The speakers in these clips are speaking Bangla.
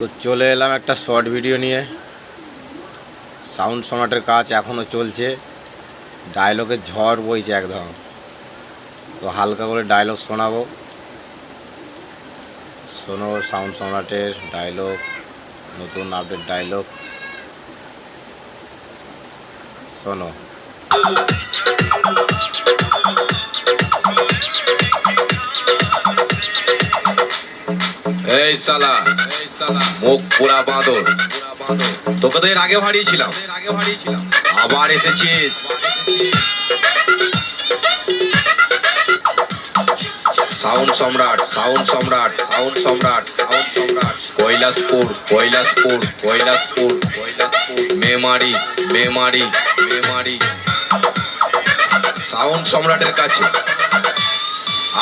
তো চলে এলাম একটা শর্ট ভিডিও নিয়ে। সাউন্ড সম্রাটের কাজ এখনও চলছে, ডায়লগের ঝড় বইছে একদম। তো হালকা করে ডায়লগ শোনাবো, শোনো সাউন্ড সম্রাটের ডায়লগ, নতুন আপডেট ডায়লগ শোনো। এই সালা মুখ পুরা বাঁদর, তোকে তো এর আগেও হারিয়েছিলাম, আবার এসেছিস। সাউন্ড সম্রাট, সাউন্ড সম্রাট, সাউন্ড সম্রাট, সাউন্ড সম্রাট, কৈলাসপুর, কৈলাসপুর, কৈলাসপুর, কৈলাসপুর, মেমারি, মেমারি, মেমারি। সাউন্ড সম্রাটের কাছে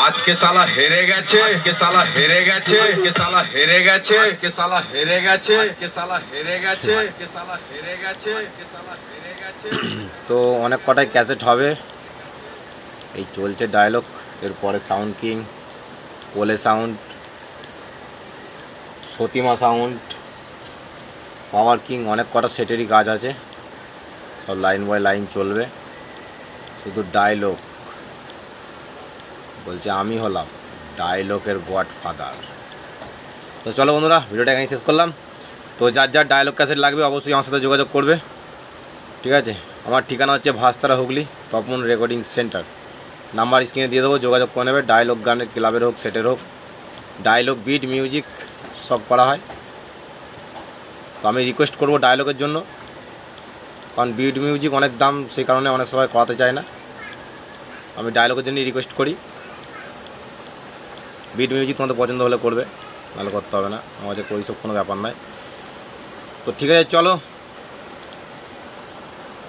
আজকে সালা হেরে গেছে, আজকে সালা হেরে গেছে, আজকে সালা হেরে গেছে, আজকে সালা হেরে গেছে, আজকে সালা হেরে গেছে, আজকে সালা হেরে গেছে, আজকে সালা হেরে গেছে। তো অনেক কটাই ক্যাসেট হবে, এই চলছে ডায়লগ। এরপরে সাউন্ড কিং, কোলে সাউন্ড, সতীমা সাউন্ড, পাওয়ার কিং, অনেক কটা সেটেরই কাজ আছে। সব লাইন বাই লাইন চলবে, শুধু ডায়লগ বলছে আমি হলাম ডায়লগের গডফাদার। তো চলো বন্ধুরা, ভিডিওটা এখানেই শেষ করলাম। তো যার যার ডায়লগ ক্যাসেট লাগবে অবশ্যই আমার সাথে যোগাযোগ করবে, ঠিক আছে? আমার ঠিকানা হচ্ছে Bhastara Hooghly, Tapan recording centre. Number স্ক্রিনে দিয়ে দেবো, যোগাযোগ করে নেবে। ডায়লগ গানের ক্লাবের হোক, সেটের হোক, ডায়লগ, বিট, মিউজিক সব করা হয়। তো আমি রিকোয়েস্ট করব ডায়লগের জন্য, কারণ বিট মিউজিক অনেক দাম, সেই কারণে অনেক সবাই করাতে চায় না। আমি ডায়লগের জন্যই রিকোয়েস্ট করি। বিট মিউজিক তোমাদের পছন্দ হলে করবে, নাহলে করতে হবে না। আমার কাছে ওইসব কোনো ব্যাপার নয়। তো ঠিক আছে, চলো।